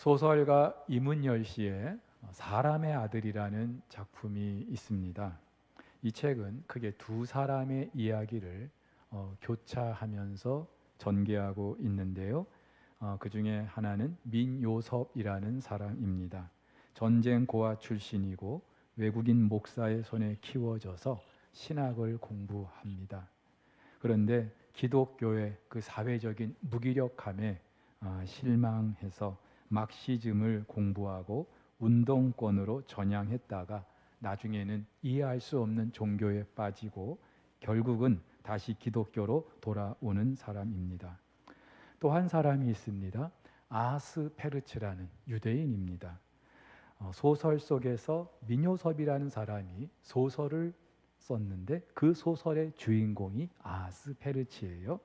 소설가 이문열 씨의 사람의 아들이라는 작품이 있습니다. 이 책은 크게 두 사람의 이야기를 교차하면서 전개하고 있는데요. 그 중에 하나는 민요섭이라는 사람입니다. 전쟁 고아 출신이고 외국인 목사의 손에 키워져서 신학을 공부합니다. 그런데 기독교의 그 사회적인 무기력함에 실망해서 막시즘을 공부하고 운동권으로 전향했다가 나중에는 이해할 수 없는 종교에 빠지고 결국은 다시 기독교로 돌아오는 사람입니다. 또 한 사람이 있습니다. 아스페르츠라는 유대인입니다. 소설 속에서 민요섭이라는 사람이 소설을 썼는데 그 소설의 주인공이 아스페르츠예요.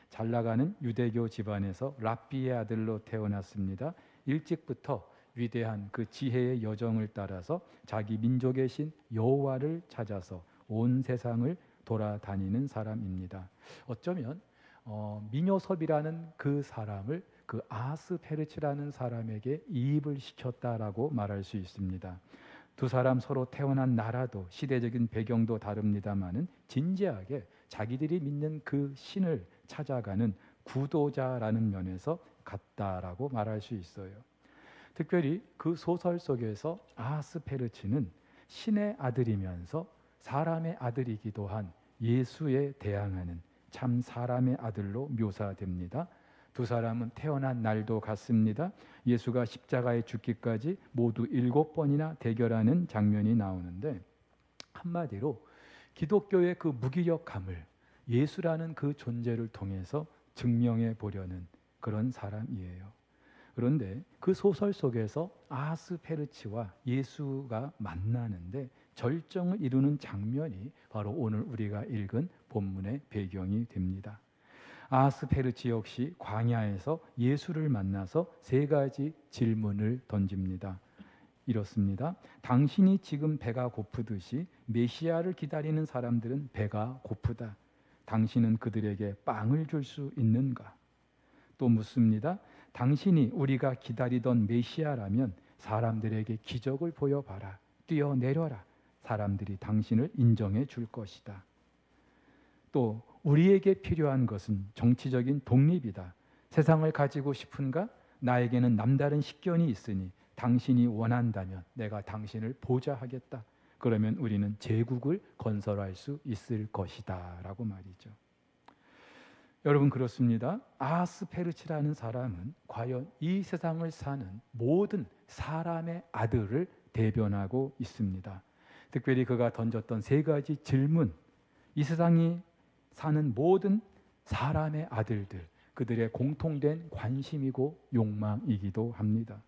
잘 나가는 유대교 집안에서 랍비의 아들로 태어났습니다. 일찍부터 위대한 그 지혜의 여정을 따라서 자기 민족의 신 여호와를 찾아서 온 세상을 돌아다니는 사람입니다. 어쩌면 민요섭이라는 그 사람을 그 아스페르츠라는 사람에게 이입을 시켰다라고 말할 수 있습니다. 두 사람 서로 태어난 나라도 시대적인 배경도 다릅니다마는 진지하게 자기들이 믿는 그 신을 찾아가는 구도자라는 면에서 같다라고 말할 수 있어요. 특별히 그 소설 속에서 아스페르츠는 신의 아들이면서 사람의 아들이기도 한 예수에 대항하는 참 사람의 아들로 묘사됩니다. 두 사람은 태어난 날도 같습니다. 예수가 십자가에 죽기까지 모두 7번이나 대결하는 장면이 나오는데 한마디로 기독교의 그 무기력함을 예수라는 그 존재를 통해서 증명해 보려는 그런 사람이에요. 그런데 그 소설 속에서 아스페르츠와 예수가 만나는데 절정을 이루는 장면이 바로 오늘 우리가 읽은 본문의 배경이 됩니다. 아스페르츠 역시 광야에서 예수를 만나서 세 가지 질문을 던집니다. 이렇습니다. 당신이 지금 배가 고프듯이 메시아를 기다리는 사람들은 배가 고프다. 당신은 그들에게 빵을 줄 수 있는가? 또 묻습니다. 당신이 우리가 기다리던 메시아라면 사람들에게 기적을 보여봐라. 뛰어내려라. 사람들이 당신을 인정해 줄 것이다. 또 우리에게 필요한 것은 정치적인 독립이다. 세상을 가지고 싶은가? 나에게는 남다른 식견이 있으니 당신이 원한다면 내가 당신을 보좌하겠다. 그러면 우리는 제국을 건설할 수 있을 것이다 라고 말이죠. 여러분 그렇습니다. 아스페르츠라는 사람은 과연 이 세상을 사는 모든 사람의 아들을 대변하고 있습니다. 특별히 그가 던졌던 세 가지 질문, 이 세상이 사는 모든 사람의 아들들, 그들의 공통된 관심이고 욕망이기도 합니다.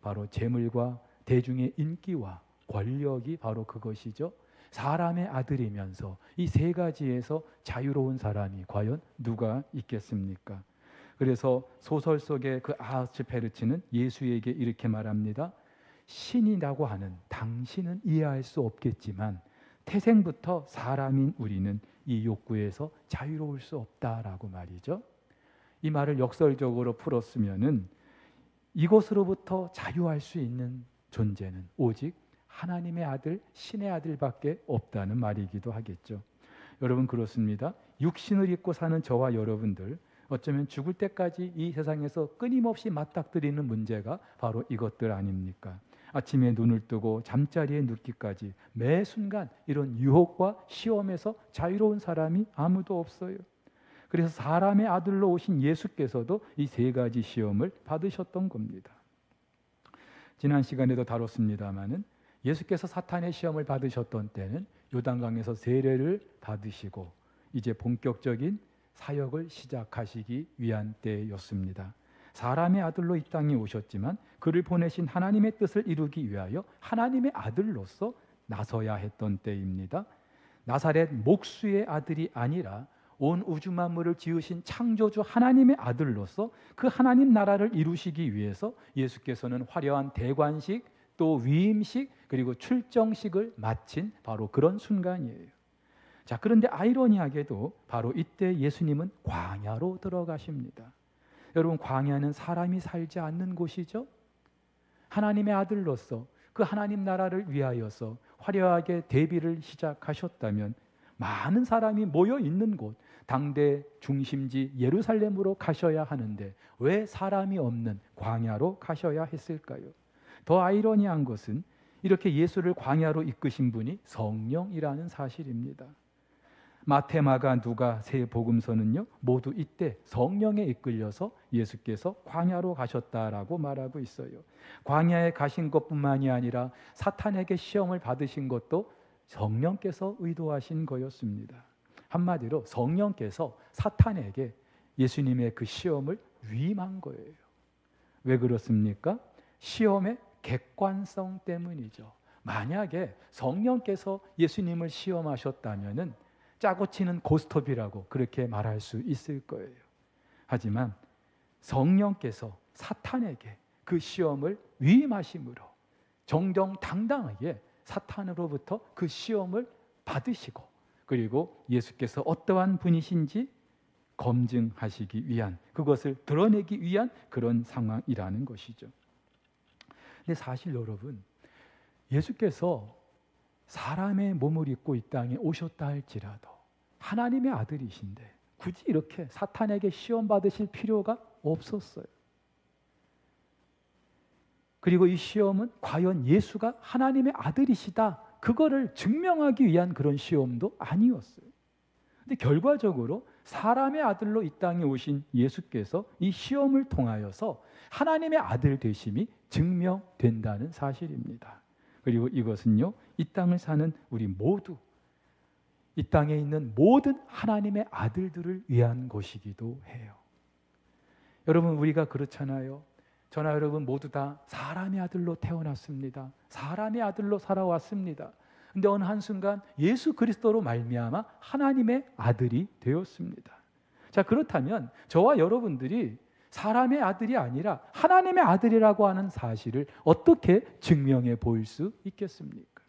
바로 재물과 대중의 인기와 권력이 바로 그것이죠. 사람의 아들이면서 이 세 가지에서 자유로운 사람이 과연 누가 있겠습니까? 그래서 소설 속의 그 아스페르츠는 예수에게 이렇게 말합니다. 신이라고 하는 당신은 이해할 수 없겠지만 태생부터 사람인 우리는 이 욕구에서 자유로울 수 없다라고 말이죠. 이 말을 역설적으로 풀었으면은 이것으로부터 자유할 수 있는 존재는 오직 하나님의 아들, 신의 아들밖에 없다는 말이기도 하겠죠. 여러분 그렇습니다. 육신을 입고 사는 저와 여러분들 어쩌면 죽을 때까지 이 세상에서 끊임없이 맞닥뜨리는 문제가 바로 이것들 아닙니까? 아침에 눈을 뜨고 잠자리에 눕기까지 매 순간 이런 유혹과 시험에서 자유로운 사람이 아무도 없어요. 그래서 사람의 아들로 오신 예수께서도 이 세 가지 시험을 받으셨던 겁니다. 지난 시간에도 다뤘습니다마는 예수께서 사탄의 시험을 받으셨던 때는 요단강에서 세례를 받으시고 이제 본격적인 사역을 시작하시기 위한 때였습니다. 사람의 아들로 이 땅에 오셨지만 그를 보내신 하나님의 뜻을 이루기 위하여 하나님의 아들로서 나서야 했던 때입니다. 나사렛 목수의 아들이 아니라 온 우주 만물을 지으신 창조주 하나님의 아들로서 그 하나님 나라를 이루시기 위해서 예수께서는 화려한 대관식 또 위임식 그리고 출정식을 마친 바로 그런 순간이에요. 자, 그런데 아이러니하게도 바로 이때 예수님은 광야로 들어가십니다. 여러분 광야는 사람이 살지 않는 곳이죠. 하나님의 아들로서 그 하나님 나라를 위하여서 화려하게 대비를 시작하셨다면 많은 사람이 모여 있는 곳, 당대 중심지 예루살렘으로 가셔야 하는데 왜 사람이 없는 광야로 가셔야 했을까요? 더 아이러니한 것은 이렇게 예수를 광야로 이끄신 분이 성령이라는 사실입니다. 마태, 마가, 누가 세 복음서는요 모두 이때 성령에 이끌려서 예수께서 광야로 가셨다라고 말하고 있어요. 광야에 가신 것뿐만이 아니라 사탄에게 시험을 받으신 것도 성령께서 의도하신 거였습니다. 한마디로 성령께서 사탄에게 예수님의 그 시험을 위임한 거예요. 왜 그렇습니까? 시험의 객관성 때문이죠. 만약에 성령께서 예수님을 시험하셨다면은 짜고 치는 고스톱이라고 그렇게 말할 수 있을 거예요. 하지만 성령께서 사탄에게 그 시험을 위임하심으로 정정당당하게 사탄으로부터 그 시험을 받으시고 그리고 예수께서 어떠한 분이신지 검증하시기 위한, 그것을 드러내기 위한 그런 상황이라는 것이죠. 근데 사실 여러분, 예수께서 사람의 몸을 입고 이 땅에 오셨다 할지라도 하나님의 아들이신데 굳이 이렇게 사탄에게 시험 받으실 필요가 없었어요. 그리고 이 시험은 과연 예수가 하나님의 아들이시다, 그거를 증명하기 위한 그런 시험도 아니었어요. 근데 결과적으로 사람의 아들로 이 땅에 오신 예수께서 이 시험을 통하여서 하나님의 아들 되심이 증명된다는 사실입니다. 그리고 이것은요, 이 땅을 사는 우리 모두, 이 땅에 있는 모든 하나님의 아들들을 위한 것이기도 해요. 여러분, 우리가 그렇잖아요. 저나 여러분 모두 다 사람의 아들로 태어났습니다. 사람의 아들로 살아왔습니다. 근데 어느 한순간 예수 그리스도로 말미암아 하나님의 아들이 되었습니다. 자, 그렇다면 저와 여러분들이 사람의 아들이 아니라 하나님의 아들이라고 하는 사실을 어떻게 증명해 보일 수 있겠습니까?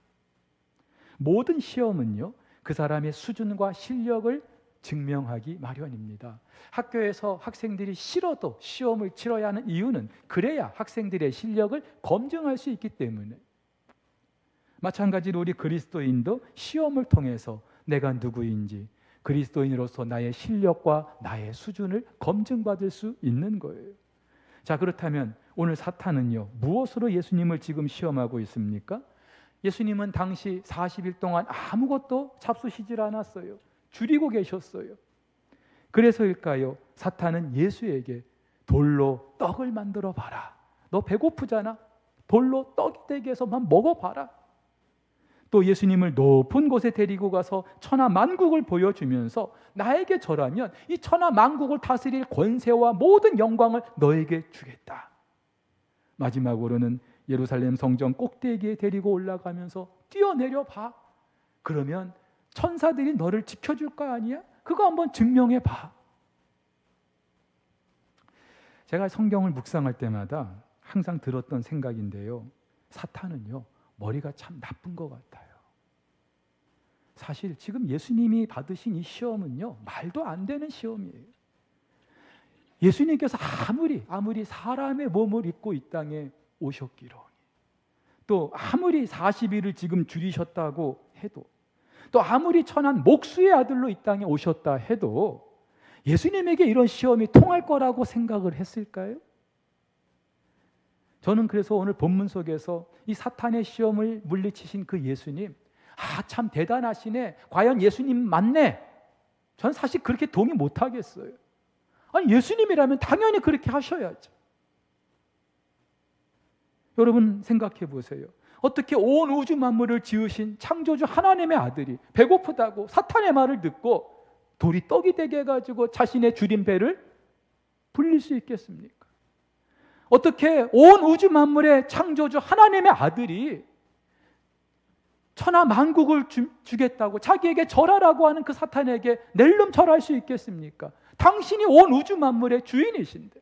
모든 시험은요, 그 사람의 수준과 실력을 증명하기 마련입니다. 학교에서 학생들이 싫어도 시험을 치러야 하는 이유는 그래야 학생들의 실력을 검증할 수 있기 때문에, 마찬가지로 우리 그리스도인도 시험을 통해서 내가 누구인지, 그리스도인으로서 나의 실력과 나의 수준을 검증받을 수 있는 거예요. 자, 그렇다면 오늘 사탄은요, 무엇으로 예수님을 지금 시험하고 있습니까? 예수님은 당시 40일 동안 아무것도 잡수시질 않았어요. 줄이고 계셨어요. 그래서일까요? 사탄은 예수에게 돌로 떡을 만들어 봐라. 너 배고프잖아. 돌로 떡이 되게 해서만 먹어봐라. 또 예수님을 높은 곳에 데리고 가서 천하 만국을 보여주면서 나에게 절하면 이 천하 만국을 다스릴 권세와 모든 영광을 너에게 주겠다. 마지막으로는 예루살렘 성전 꼭대기에 데리고 올라가면서 뛰어내려 봐. 그러면 천사들이 너를 지켜줄 거 아니야? 그거 한번 증명해 봐. 제가 성경을 묵상할 때마다 항상 들었던 생각인데요, 사탄은요, 머리가 참 나쁜 것 같아요. 사실 지금 예수님이 받으신 이 시험은요, 말도 안 되는 시험이에요. 예수님께서 아무리 사람의 몸을 입고 이 땅에 오셨기로, 또 아무리 40일을 지금 줄이셨다고 해도, 또 아무리 천한 목수의 아들로 이 땅에 오셨다 해도 예수님에게 이런 시험이 통할 거라고 생각을 했을까요? 저는 그래서 오늘 본문 속에서 이 사탄의 시험을 물리치신 그 예수님, 참 대단하시네. 과연 예수님 맞네. 저는 사실 그렇게 동의 못 하겠어요. 아니, 예수님이라면 당연히 그렇게 하셔야죠. 여러분 생각해 보세요. 어떻게 온 우주 만물을 지으신 창조주 하나님의 아들이 배고프다고 사탄의 말을 듣고 돌이 떡이 되게 해가지고 자신의 줄인 배를 불릴 수 있겠습니까? 어떻게 온 우주 만물의 창조주 하나님의 아들이 천하 만국을 주겠다고 자기에게 절하라고 하는 그 사탄에게 낼름 절할 수 있겠습니까? 당신이 온 우주 만물의 주인이신데.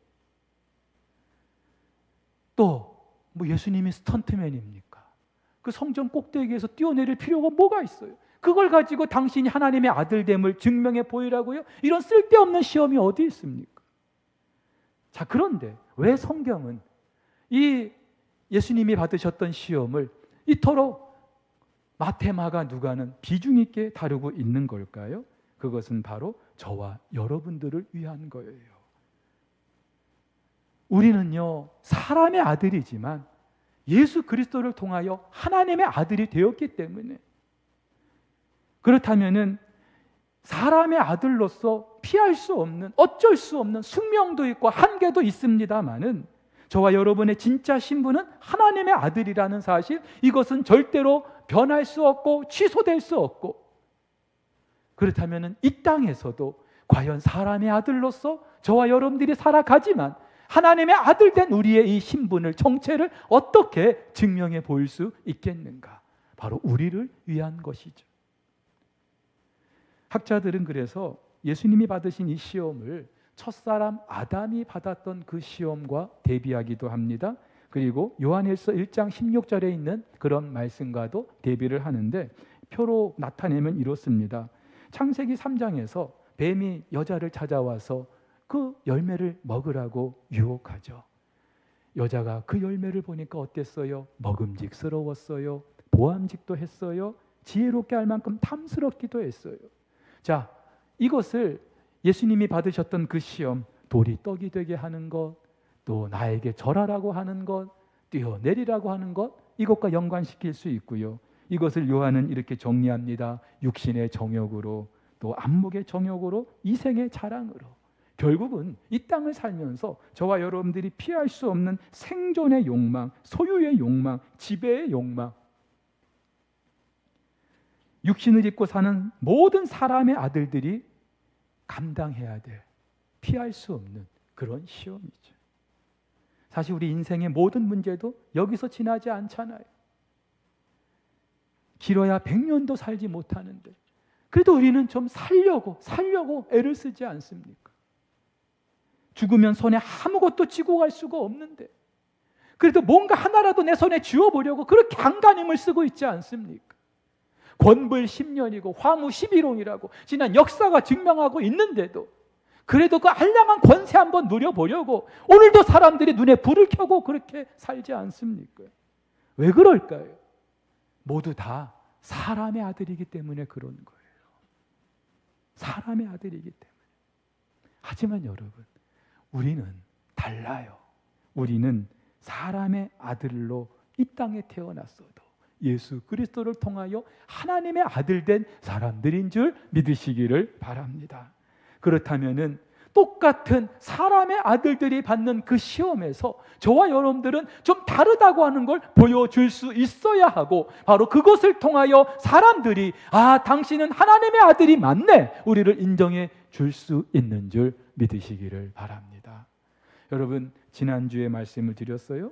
또 뭐 예수님이 스턴트맨입니까? 그 성전 꼭대기에서 뛰어내릴 필요가 뭐가 있어요? 그걸 가지고 당신이 하나님의 아들됨을 증명해 보이라고요? 이런 쓸데없는 시험이 어디 있습니까? 자, 그런데 왜 성경은 이 예수님이 받으셨던 시험을 이토록 마태, 마가, 누가는 비중 있게 다루고 있는 걸까요? 그것은 바로 저와 여러분들을 위한 거예요. 우리는요, 사람의 아들이지만 예수 그리스도를 통하여 하나님의 아들이 되었기 때문에, 그렇다면은 사람의 아들로서 피할 수 없는, 어쩔 수 없는 숙명도 있고 한계도 있습니다마는 저와 여러분의 진짜 신분은 하나님의 아들이라는 사실, 이것은 절대로 변할 수 없고 취소될 수 없고, 그렇다면 이 땅에서도 과연 사람의 아들로서 저와 여러분들이 살아가지만 하나님의 아들 된 우리의 이 신분을, 정체를 어떻게 증명해 보일 수 있겠는가? 바로 우리를 위한 것이죠. 학자들은 그래서 예수님이 받으신 이 시험을 첫사람 아담이 받았던 그 시험과 대비하기도 합니다. 그리고 요한일서 1장 16절에 있는 그런 말씀과도 대비를 하는데, 표로 나타내면 이렇습니다. 창세기 3장에서 뱀이 여자를 찾아와서 그 열매를 먹으라고 유혹하죠. 여자가 그 열매를 보니까 어땠어요? 먹음직스러웠어요. 보암직도 했어요. 지혜롭게 할 만큼 탐스럽기도 했어요. 자, 이것을 예수님이 받으셨던 그 시험, 돌이 떡이 되게 하는 것, 또 나에게 절하라고 하는 것, 뛰어내리라고 하는 것, 이것과 연관시킬 수 있고요. 이것을 요한은 이렇게 정리합니다. 육신의 정욕으로, 또 안목의 정욕으로, 이생의 자랑으로. 결국은 이 땅을 살면서 저와 여러분들이 피할 수 없는 생존의 욕망, 소유의 욕망, 지배의 욕망, 육신을 입고 사는 모든 사람의 아들들이 감당해야 될, 피할 수 없는 그런 시험이죠. 사실 우리 인생의 모든 문제도 여기서 지나지 않잖아요. 길어야 100년도 살지 못하는데 그래도 우리는 좀 살려고 애를 쓰지 않습니까? 죽으면 손에 아무것도 쥐고 갈 수가 없는데 그래도 뭔가 하나라도 내 손에 쥐어보려고 그렇게 안간힘을 쓰고 있지 않습니까? 권불 10년이고 화무 11홍이라고 지난 역사가 증명하고 있는데도 그래도 그 알량한 권세 한번 누려보려고 오늘도 사람들이 눈에 불을 켜고 그렇게 살지 않습니까? 왜 그럴까요? 모두 다 사람의 아들이기 때문에 그런 거예요. 사람의 아들이기 때문에. 하지만 여러분, 우리는 달라요. 우리는 사람의 아들로 이 땅에 태어났어도 예수 그리스도를 통하여 하나님의 아들 된 사람들인 줄 믿으시기를 바랍니다. 그렇다면은 똑같은 사람의 아들들이 받는 그 시험에서 저와 여러분들은 좀 다르다고 하는 걸 보여줄 수 있어야 하고, 바로 그것을 통하여 사람들이 당신은 하나님의 아들이 맞네, 우리를 인정해 줄 수 있는 줄 믿으시기를 바랍니다. 여러분, 지난주에 말씀을 드렸어요.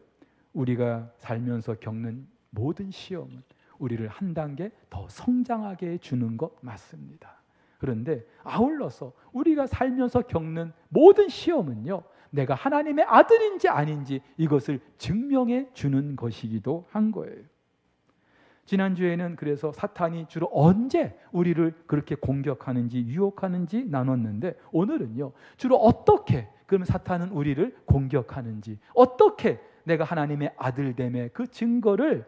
우리가 살면서 겪는 모든 시험은 우리를 한 단계 더 성장하게 해주는 것 맞습니다. 그런데 아울러서 우리가 살면서 겪는 모든 시험은요, 내가 하나님의 아들인지 아닌지 이것을 증명해 주는 것이기도 한 거예요. 지난주에는 그래서 사탄이 주로 언제 우리를 그렇게 공격하는지 유혹하는지 나눴는데, 오늘은요, 주로 어떻게 그러면 사탄은 우리를 공격하는지, 어떻게 내가 하나님의 아들됨의 그 증거를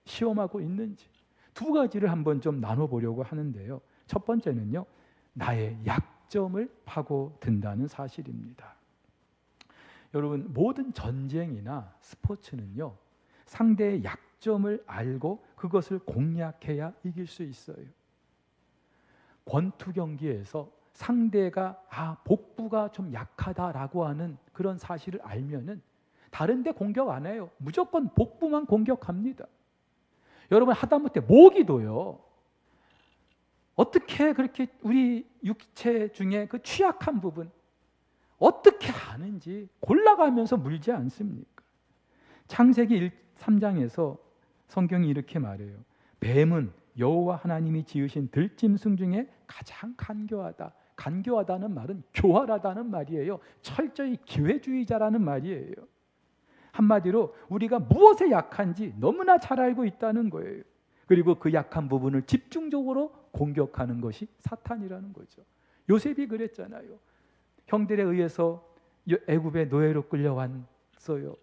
시험하고 있는지 두 가지를 한번 좀 나눠보려고 하는데요. 첫 번째는요, 나의 약점을 파고든다는 사실입니다. 여러분, 모든 전쟁이나 스포츠는요, 상대의 약점을 알고 그것을 공략해야 이길 수 있어요. 권투 경기에서 상대가 복부가 좀 약하다라고 하는 그런 사실을 알면은 다른 데 공격 안 해요. 무조건 복부만 공격합니다. 여러분, 하다못해 모기도요, 어떻게 그렇게 우리 육체 중에 그 취약한 부분 어떻게 아는지 골라가면서 물지 않습니까? 창세기 3장에서 성경이 이렇게 말해요. 뱀은 여호와 하나님이 지으신 들짐승 중에 가장 간교하다. 간교하다는 말은 교활하다는 말이에요. 철저히 기회주의자라는 말이에요. 한마디로 우리가 무엇에 약한지 너무나 잘 알고 있다는 거예요. 그리고 그 약한 부분을 집중적으로 공격하는 것이 사탄이라는 거죠. 요셉이 그랬잖아요. 형들에 의해서 애굽의 노예로 끌려왔어요.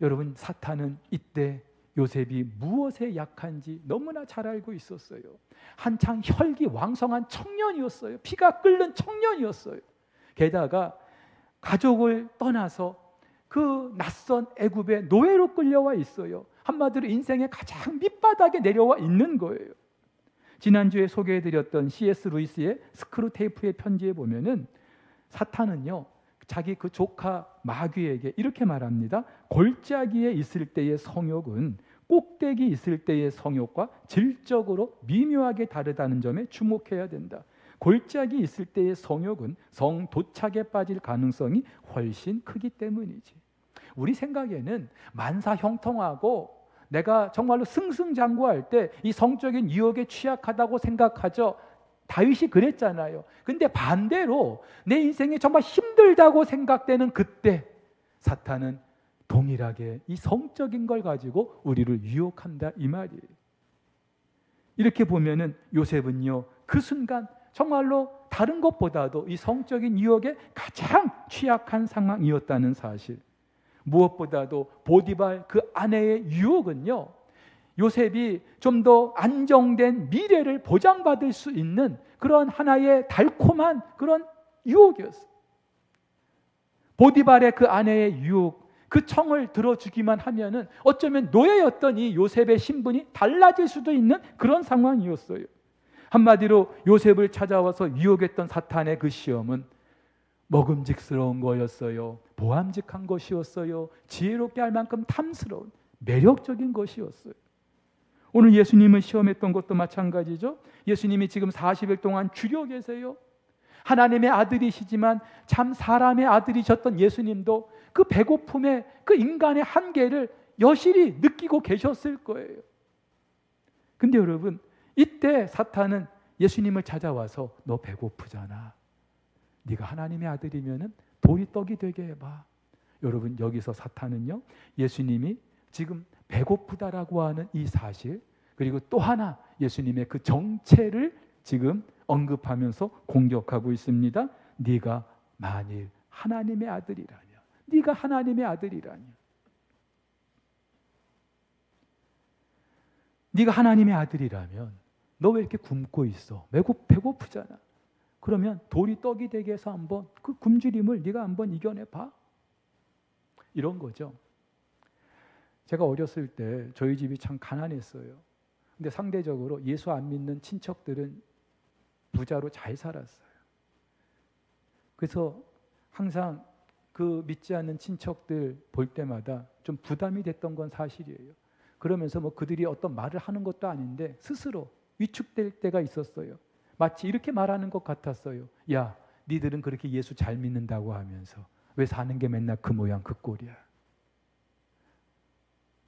여러분, 사탄은 이때 요셉이 무엇에 약한지 너무나 잘 알고 있었어요. 한창 혈기왕성한 청년이었어요. 피가 끓는 청년이었어요. 게다가 가족을 떠나서 그 낯선 애굽의 노예로 끌려와 있어요. 한마디로 인생의 가장 밑바닥에 내려와 있는 거예요. 지난주에 소개해드렸던 C.S. 루이스의 스크루테이프의 편지에 보면은 사탄은요, 자기 그 조카 마귀에게 이렇게 말합니다. 골짜기에 있을 때의 성욕은 꼭대기 있을 때의 성욕과 질적으로 미묘하게 다르다는 점에 주목해야 된다. 골짜기 있을 때의 성욕은 성도착에 빠질 가능성이 훨씬 크기 때문이지. 우리 생각에는 만사 형통하고 내가 정말로 승승장구할 때 이 성적인 유혹에 취약하다고 생각하죠. 다윗이 그랬잖아요. 근데 반대로 내 인생이 정말 힘들다고 생각되는 그때 사탄은 동일하게 이 성적인 걸 가지고 우리를 유혹한다 이 말이에요. 이렇게 보면은 요셉은요, 그 순간 정말로 다른 것보다도 이 성적인 유혹에 가장 취약한 상황이었다는 사실, 무엇보다도 보디발 그 아내의 유혹은요, 요셉이 좀 더 안정된 미래를 보장받을 수 있는 그런 하나의 달콤한 그런 유혹이었어요. 보디발의 그 아내의 유혹, 그 청을 들어주기만 하면은 어쩌면 노예였던 이 요셉의 신분이 달라질 수도 있는 그런 상황이었어요. 한마디로 요셉을 찾아와서 유혹했던 사탄의 그 시험은 먹음직스러운 거였어요. 보암직한 것이었어요. 지혜롭게 할 만큼 탐스러운 매력적인 것이었어요. 오늘 예수님을 시험했던 것도 마찬가지죠. 예수님이 지금 40일 동안 줄여 계세요. 하나님의 아들이시지만 참 사람의 아들이셨던 예수님도 그 배고픔의 그 인간의 한계를 여실히 느끼고 계셨을 거예요. 근데 여러분, 이때 사탄은 예수님을 찾아와서 너 배고프잖아. 네가 하나님의 아들이면은 돌이 떡이 되게 해봐. 여러분, 여기서 사탄은요, 예수님이 지금 배고프다라고 하는 이 사실, 그리고 또 하나 예수님의 그 정체를 지금 언급하면서 공격하고 있습니다. 네가 만일 하나님의 아들이라냐, 네가 하나님의 아들이라냐, 네가 하나님의 아들이라면 너 왜 이렇게 굶고 있어? 배고프잖아. 그러면 돌이 떡이 되게 해서 한번 그 굶주림을 네가 한번 이겨내봐. 이런 거죠. 제가 어렸을 때 저희 집이 참 가난했어요. 근데 상대적으로 예수 안 믿는 친척들은 부자로 잘 살았어요. 그래서 항상 그 믿지 않는 친척들 볼 때마다 좀 부담이 됐던 건 사실이에요. 그러면서 뭐 그들이 어떤 말을 하는 것도 아닌데 스스로 위축될 때가 있었어요. 마치 이렇게 말하는 것 같았어요. 야, 니들은 그렇게 예수 잘 믿는다고 하면서 왜 사는 게 맨날 그 모양 그 꼴이야.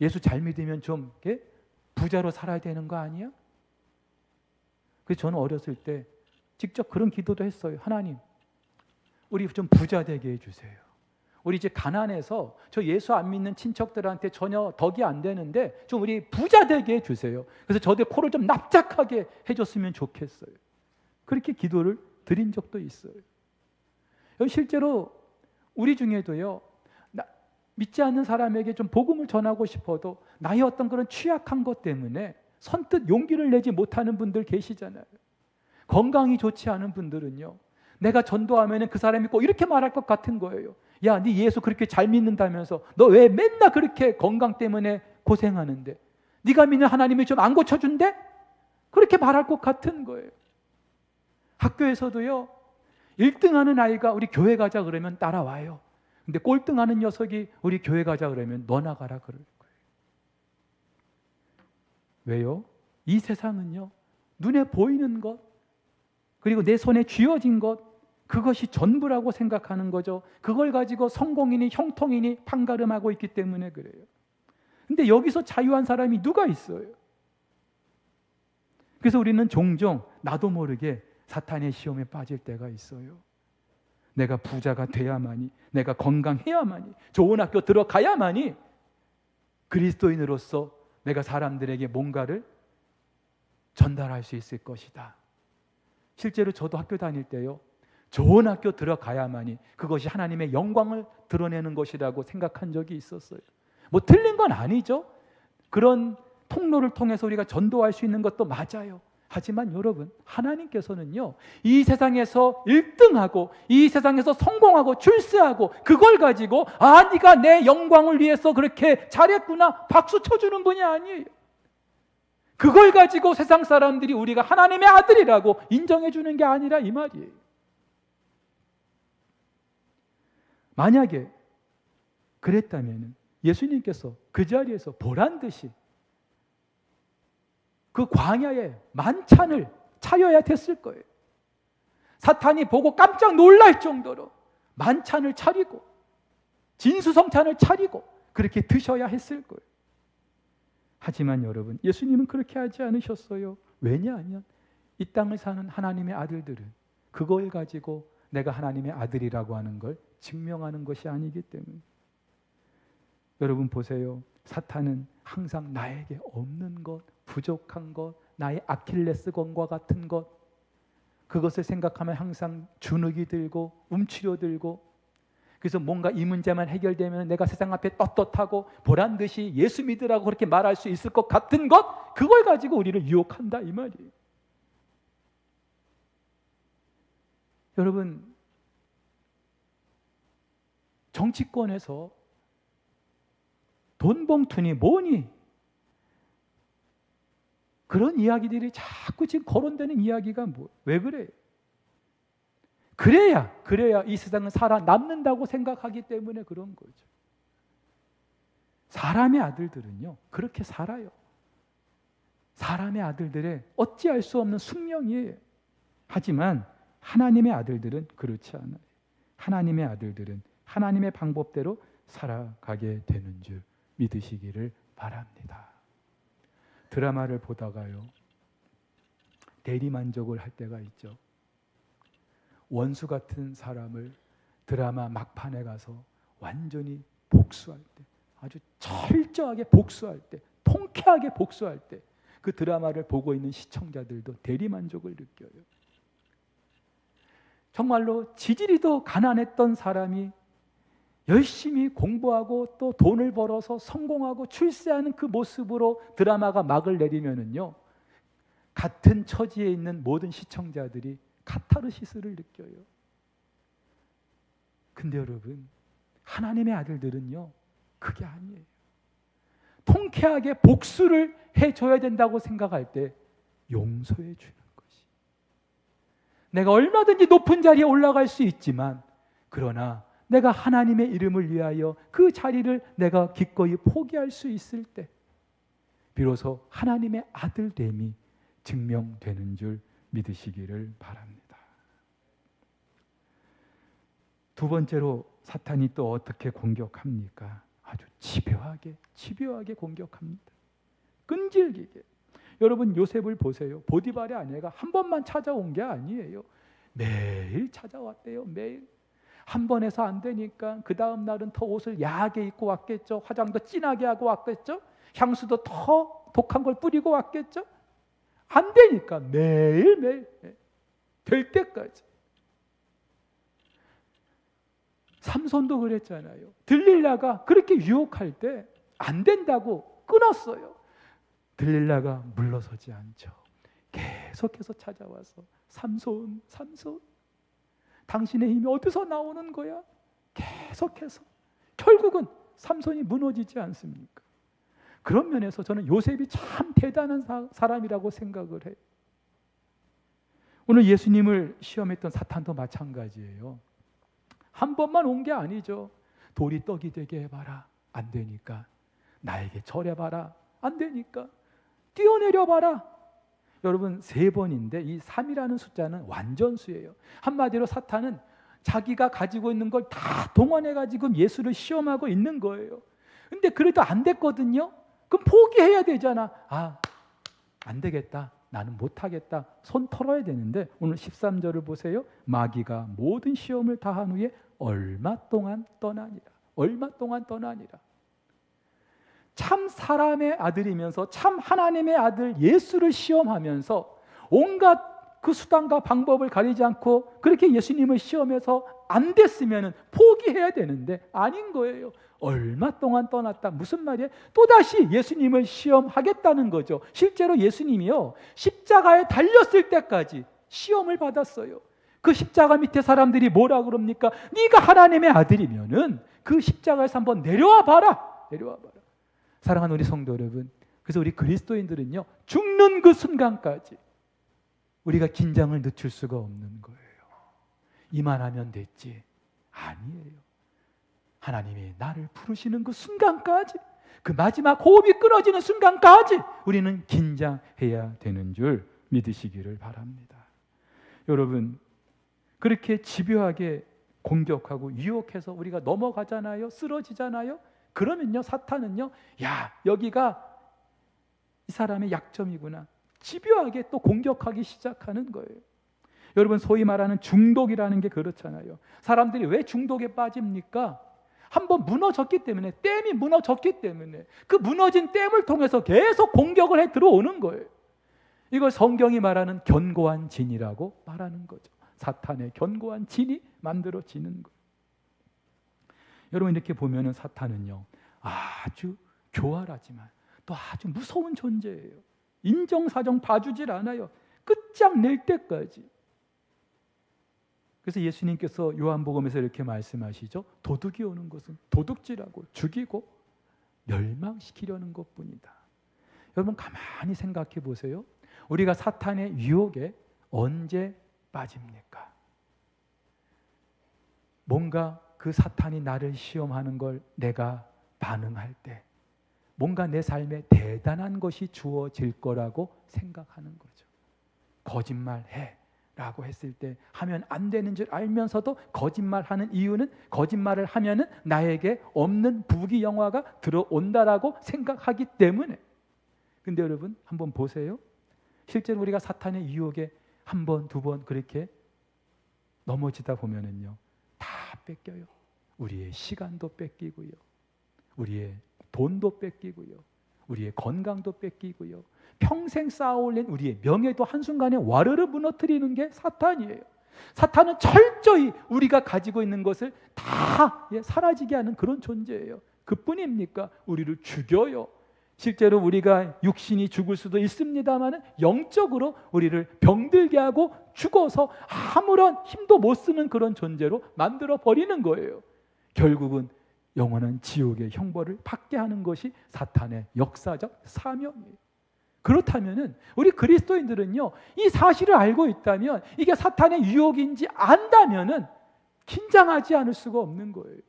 예수 잘 믿으면 좀 부자로 살아야 되는 거 아니야? 그래서 저는 어렸을 때 직접 그런 기도도 했어요. 하나님, 우리 좀 부자 되게 해주세요. 우리 이제 가난해서 저 예수 안 믿는 친척들한테 전혀 덕이 안 되는데 좀 우리 부자 되게 해주세요. 그래서 저들 코를 좀 납작하게 해줬으면 좋겠어요. 그렇게 기도를 드린 적도 있어요. 실제로 우리 중에도요, 믿지 않는 사람에게 좀 복음을 전하고 싶어도 나의 어떤 그런 취약한 것 때문에 선뜻 용기를 내지 못하는 분들 계시잖아요. 건강이 좋지 않은 분들은요, 내가 전도하면 그 사람이 꼭 이렇게 말할 것 같은 거예요. 야, 네 예수 그렇게 잘 믿는다면서 너 왜 맨날 그렇게 건강 때문에 고생하는데? 네가 믿는 하나님이 좀 안 고쳐준대? 그렇게 말할 것 같은 거예요. 학교에서도요, 1등하는 아이가 우리 교회 가자 그러면 따라와요. 근데 꼴등하는 녀석이 우리 교회 가자 그러면 너 나가라 그럴 거예요. 왜요? 이 세상은요, 눈에 보이는 것, 그리고 내 손에 쥐어진 것, 그것이 전부라고 생각하는 거죠. 그걸 가지고 성공이니 형통이니 판가름하고 있기 때문에 그래요. 근데 여기서 자유한 사람이 누가 있어요? 그래서 우리는 종종 나도 모르게 사탄의 시험에 빠질 때가 있어요. 내가 부자가 돼야만이, 내가 건강해야만이, 좋은 학교 들어가야만이 그리스도인으로서 내가 사람들에게 뭔가를 전달할 수 있을 것이다. 실제로 저도 학교 다닐 때요, 좋은 학교 들어가야만이 그것이 하나님의 영광을 드러내는 것이라고 생각한 적이 있었어요. 뭐 틀린 건 아니죠. 그런 통로를 통해서 우리가 전도할 수 있는 것도 맞아요. 하지만 여러분, 하나님께서는요, 이 세상에서 1등하고 이 세상에서 성공하고 출세하고 그걸 가지고 네가 내 영광을 위해서 그렇게 잘했구나 박수 쳐주는 분이 아니에요. 그걸 가지고 세상 사람들이 우리가 하나님의 아들이라고 인정해 주는 게 아니라 이 말이에요. 만약에 그랬다면 예수님께서 그 자리에서 보란듯이 그 광야에 만찬을 차려야 됐을 거예요. 사탄이 보고 깜짝 놀랄 정도로 만찬을 차리고 진수성찬을 차리고 그렇게 드셔야 했을 거예요. 하지만 여러분, 예수님은 그렇게 하지 않으셨어요. 왜냐하면 이 땅을 사는 하나님의 아들들은 그걸 가지고 내가 하나님의 아들이라고 하는 걸 증명하는 것이 아니기 때문에. 여러분 보세요. 사탄은 항상 나에게 없는 것, 부족한 것, 나의 아킬레스건과 같은 것, 그것을 생각하면 항상 주눅이 들고 움츠려 들고, 그래서 뭔가 이 문제만 해결되면 내가 세상 앞에 떳떳하고 보란듯이 예수 믿으라고 그렇게 말할 수 있을 것 같은 것, 그걸 가지고 우리를 유혹한다 이 말이에요. 여러분, 정치권에서 돈 봉투니 뭐니 그런 이야기들이 자꾸 지금 거론되는 이야기가 왜 그래요? 그래야 이 세상은 살아남는다고 생각하기 때문에 그런 거죠. 사람의 아들들은요, 그렇게 살아요. 사람의 아들들의 어찌할 수 없는 숙명이에요. 하지만 하나님의 아들들은 그렇지 않아요. 하나님의 아들들은 하나님의 방법대로 살아가게 되는 줄 믿으시기를 바랍니다. 드라마를 보다가요, 대리만족을 할 때가 있죠. 원수 같은 사람을 드라마 막판에 가서 완전히 복수할 때, 아주 철저하게 복수할 때, 통쾌하게 복수할 때, 그 드라마를 보고 있는 시청자들도 대리만족을 느껴요. 정말로 지지리도 가난했던 사람이 열심히 공부하고 또 돈을 벌어서 성공하고 출세하는 그 모습으로 드라마가 막을 내리면은요, 같은 처지에 있는 모든 시청자들이 카타르시스를 느껴요. 근데 여러분, 하나님의 아들들은요, 그게 아니에요. 통쾌하게 복수를 해줘야 된다고 생각할 때 용서해 주는 것이. 내가 얼마든지 높은 자리에 올라갈 수 있지만, 그러나 내가 하나님의 이름을 위하여 그 자리를 내가 기꺼이 포기할 수 있을 때 비로소 하나님의 아들됨이 증명되는 줄 믿으시기를 바랍니다. 두 번째로 사탄이 또 어떻게 공격합니까? 아주 집요하게 공격합니다. 끈질기게. 여러분, 요셉을 보세요. 보디발의 아내가 한 번만 찾아온 게 아니에요. 매일 찾아왔대요. 매일. 한 번 해서 안 되니까 그 다음 날은 더 옷을 야하게 입고 왔겠죠. 화장도 진하게 하고 왔겠죠. 향수도 더 독한 걸 뿌리고 왔겠죠. 안 되니까 매일매일 될 때까지. 삼손도 그랬잖아요. 들릴라가 그렇게 유혹할 때 안 된다고 끊었어요. 들릴라가 물러서지 않죠. 계속해서 찾아와서 삼손 당신의 힘이 어디서 나오는 거야? 계속해서. 결국은 삼손이 무너지지 않습니까? 그런 면에서 저는 요셉이 참 대단한 사람이라고 생각을 해요. 오늘 예수님을 시험했던 사탄도 마찬가지예요. 한 번만 온 게 아니죠. 돌이 떡이 되게 해봐라. 안 되니까. 나에게 절해봐라. 안 되니까. 뛰어내려봐라. 여러분, 3번인데 이 3이라는 숫자는 완전수예요. 한마디로 사탄은 자기가 가지고 있는 걸 다 동원해가지고 예수를 시험하고 있는 거예요. 근데 그래도 안 됐거든요. 그럼 포기해야 되잖아. 안 되겠다. 나는 못하겠다. 손 털어야 되는데 오늘 13절을 보세요. 마귀가 모든 시험을 다한 후에 얼마 동안 떠나니라. 참 사람의 아들이면서 참 하나님의 아들 예수를 시험하면서 온갖 그 수단과 방법을 가리지 않고 그렇게 예수님을 시험해서 안 됐으면 포기해야 되는데 아닌 거예요. 얼마 동안 떠났다. 무슨 말이에요? 또다시 예수님을 시험하겠다는 거죠. 실제로 예수님이요, 십자가에 달렸을 때까지 시험을 받았어요. 그 십자가 밑에 사람들이 뭐라 그럽니까? 네가 하나님의 아들이면은 그 십자가에서 한번 내려와 봐라. 내려와 봐라. 사랑하는 우리 성도 여러분, 그래서 우리 그리스도인들은요, 죽는 그 순간까지 우리가 긴장을 늦출 수가 없는 거예요. 이만하면 됐지. 아니에요. 하나님이 나를 부르시는 그 순간까지, 그 마지막 호흡이 끊어지는 순간까지 우리는 긴장해야 되는 줄 믿으시기를 바랍니다. 여러분, 그렇게 집요하게 공격하고 유혹해서 우리가 넘어가잖아요. 쓰러지잖아요. 그러면요, 사탄은요, 야, 여기가 이 사람의 약점이구나. 집요하게 또 공격하기 시작하는 거예요. 여러분, 소위 말하는 중독이라는 게 그렇잖아요. 사람들이 왜 중독에 빠집니까? 한번 무너졌기 때문에, 댐이 무너졌기 때문에 그 무너진 댐을 통해서 계속 공격을 해 들어오는 거예요. 이걸 성경이 말하는 견고한 진이라고 말하는 거죠. 사탄의 견고한 진이 만들어지는 거예요. 여러분, 이렇게 보면은 사탄은요, 아주 교활하지만 또 아주 무서운 존재예요. 인정사정 봐주질 않아요. 끝장낼 때까지. 그래서 예수님께서 요한복음에서 이렇게 말씀하시죠. 도둑이 오는 것은 도둑질하고 죽이고 멸망시키려는 것뿐이다. 여러분, 가만히 생각해 보세요. 우리가 사탄의 유혹에 언제 빠집니까? 뭔가 그 사탄이 나를 시험하는 걸 내가 반응할 때, 뭔가 내 삶에 대단한 것이 주어질 거라고 생각하는 거죠. 거짓말해 라고 했을 때, 하면 안 되는 줄 알면서도 거짓말하는 이유는 거짓말을 하면은 나에게 없는 부귀영화가 들어온다라고 생각하기 때문에. 근데 여러분, 한번 보세요. 실제로 우리가 사탄의 유혹에 한 번, 두 번 그렇게 넘어지다 보면은요, 다 뺏겨요. 우리의 시간도 뺏기고요, 우리의 돈도 뺏기고요, 우리의 건강도 뺏기고요, 평생 쌓아올린 우리의 명예도 한순간에 와르르 무너뜨리는 게 사탄이에요. 사탄은 철저히 우리가 가지고 있는 것을 다 사라지게 하는 그런 존재예요. 그뿐입니까? 우리를 죽여요. 실제로 우리가 육신이 죽을 수도 있습니다만 영적으로 우리를 병들게 하고 죽어서 아무런 힘도 못 쓰는 그런 존재로 만들어 버리는 거예요. 결국은 영원한 지옥의 형벌을 받게 하는 것이 사탄의 역사적 사명이에요. 그렇다면은 우리 그리스도인들은요, 이 사실을 알고 있다면, 이게 사탄의 유혹인지 안다면은 긴장하지 않을 수가 없는 거예요.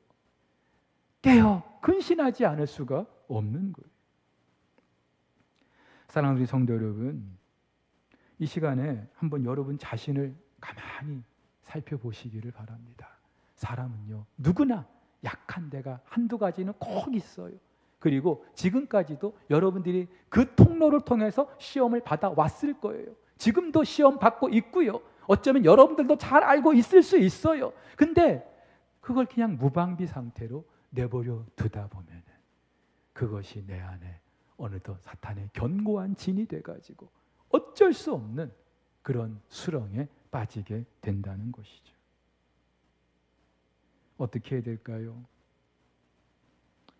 깨어 근신하지 않을 수가 없는 거예요. 사랑하는 우리 성도 여러분, 이 시간에 한번 여러분 자신을 가만히 살펴보시기를 바랍니다. 사람은요, 누구나 약한 데가 한두 가지는 꼭 있어요. 그리고 지금까지도 여러분들이 그 통로를 통해서 시험을 받아왔을 거예요. 지금도 시험 받고 있고요. 어쩌면 여러분들도 잘 알고 있을 수 있어요. 근데 그걸 그냥 무방비 상태로 내버려 두다 보면 그것이 내 안에 어느덧 사탄의 견고한 진이 돼가지고 어쩔 수 없는 그런 수렁에 빠지게 된다는 것이죠. 어떻게 해야 될까요?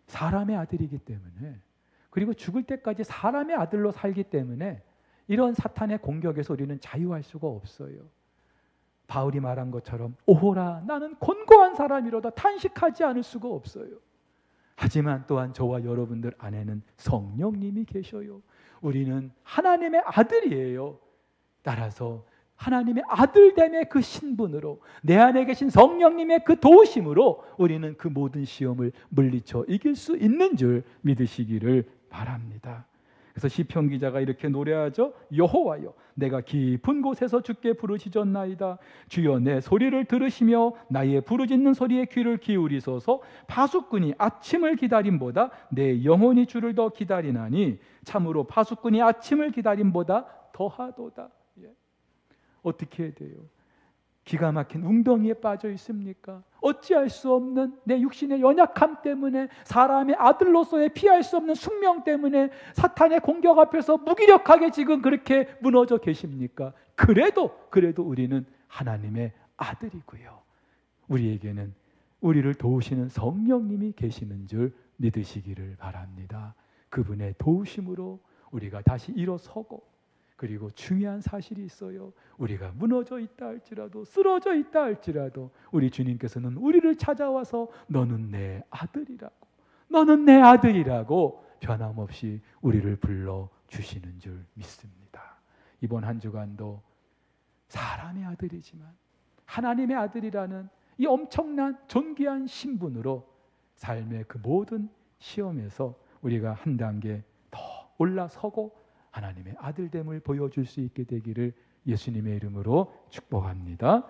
사람의 아들이기 때문에, 그리고 죽을 때까지 사람의 아들로 살기 때문에 이런 사탄의 공격에서 우리는 자유할 수가 없어요. 바울이 말한 것처럼 오호라 나는 곤고한 사람이로다 탄식하지 않을 수가 없어요. 하지만 또한 저와 여러분들 안에는 성령님이 계셔요. 우리는 하나님의 아들이에요. 따라서 하나님의 아들됨의 그 신분으로, 내 안에 계신 성령님의 그 도우심으로 우리는 그 모든 시험을 물리쳐 이길 수 있는 줄 믿으시기를 바랍니다. 그래서 시편 기자가 이렇게 노래하죠. 여호와여, 내가 깊은 곳에서 주께 부르짖었나이다. 주여 내 소리를 들으시며 나의 부르짖는 소리에 귀를 기울이소서. 파수꾼이 아침을 기다림보다 내 영혼이 주를 더 기다리나니 참으로 파수꾼이 아침을 기다림보다 더하도다. 어떻게 해야 돼요? 기가 막힌 웅덩이에 빠져 있습니까? 어찌할 수 없는 내 육신의 연약함 때문에, 사람의 아들로서의 피할 수 없는 숙명 때문에 사탄의 공격 앞에서 무기력하게 지금 그렇게 무너져 계십니까? 그래도 우리는 하나님의 아들이고요, 우리에게는 우리를 도우시는 성령님이 계시는 줄 믿으시기를 바랍니다. 그분의 도우심으로 우리가 다시 일어서고, 그리고 중요한 사실이 있어요. 우리가 무너져 있다 할지라도, 쓰러져 있다 할지라도 우리 주님께서는 우리를 찾아와서 너는 내 아들이라고, 너는 내 아들이라고 변함없이 우리를 불러주시는 줄 믿습니다. 이번 한 주간도 사람의 아들이지만 하나님의 아들이라는 이 엄청난 존귀한 신분으로 삶의 그 모든 시험에서 우리가 한 단계 더 올라서고 하나님의 아들됨을 보여줄 수 있게 되기를 예수님의 이름으로 축복합니다.